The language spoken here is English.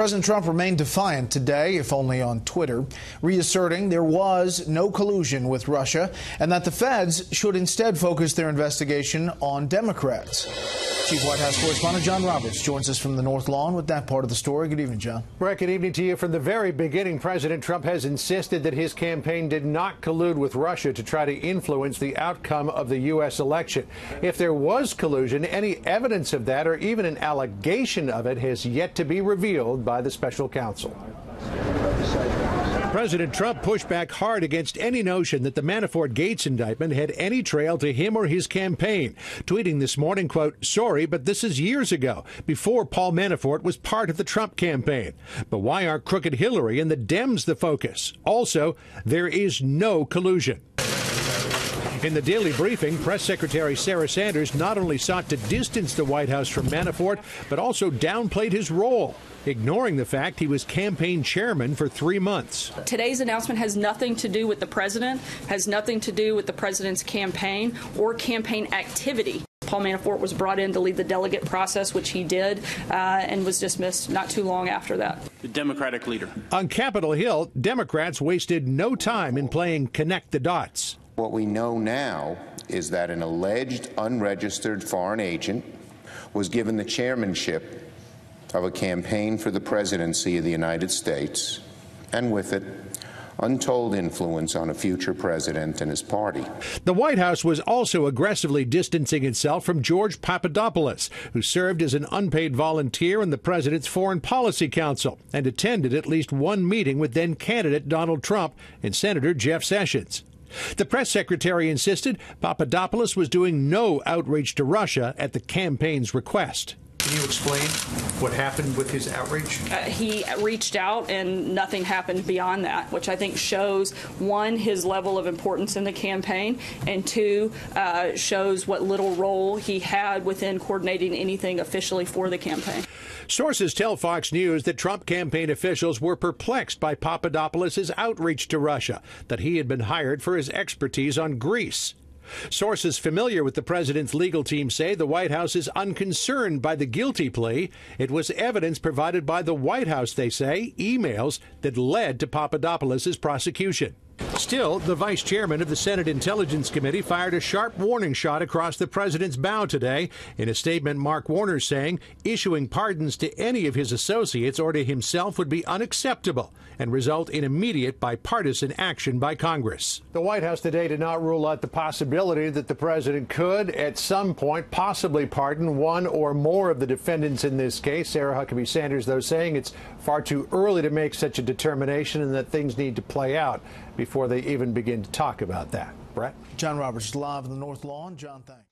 President Trump remained defiant today, if only on Twitter, reasserting there was no collusion with Russia and that the feds should instead focus their investigation on Democrats. Chief White House correspondent John Roberts joins us from the North Lawn with that part of the story. Good evening, John. Brett, good evening to you. From the very beginning, President Trump has insisted that his campaign did not collude with Russia to try to influence the outcome of the U.S. election. If there was collusion, any evidence of that or even an allegation of it has yet to be revealed by the special counsel. President Trump pushed back hard against any notion that the Manafort Gates indictment had any trail to him or his campaign, tweeting this morning, quote, "Sorry, but this is years ago, before Paul Manafort was part of the Trump campaign. But why are crooked Hillary and the Dems the focus? Also, there is no collusion." In the daily briefing, Press Secretary Sarah Sanders not only sought to distance the White House from Manafort, but also downplayed his role, ignoring the fact he was campaign chairman for 3 months. Today's announcement has nothing to do with the president, has nothing to do with the president's campaign or campaign activity. Paul Manafort was brought in to lead the delegate process, which he did, and was dismissed not too long after that. The Democratic leader. On Capitol Hill, Democrats wasted no time in playing connect the dots. What we know now is that an alleged unregistered foreign agent was given the chairmanship of a campaign for the presidency of the United States, and with it, untold influence on a future president and his party. The White House was also aggressively distancing itself from George Papadopoulos, who served as an unpaid volunteer in the president's Foreign Policy Council and attended at least one meeting with then-candidate Donald Trump and Senator Jeff Sessions. The press secretary insisted Papadopoulos was doing no outreach to Russia at the campaign's request. Can you explain what happened with his outreach? He reached out and nothing happened beyond that, which I think shows, one, his level of importance in the campaign, and two, shows what little role he had within coordinating anything officially for the campaign. Sources tell Fox News that Trump campaign officials were perplexed by Papadopoulos' outreach to Russia, that he had been hired for his expertise on Greece. Sources familiar with the president's legal team say the White House is unconcerned by the guilty plea. It was evidence provided by the White House, they say, emails that led to Papadopoulos' prosecution. Still, the vice chairman of the Senate Intelligence Committee fired a sharp warning shot across the president's bow today. In a statement, Mark Warner saying issuing pardons to any of his associates or to himself would be unacceptable and result in immediate bipartisan action by Congress. The White House today did not rule out the possibility that the president could, at some point, possibly pardon one or more of the defendants in this case. Sarah Huckabee Sanders, though, saying it's far too early to make such a determination and that things need to play out before they even begin to talk about that. Brett? John Roberts live in the North Lawn. John, thanks.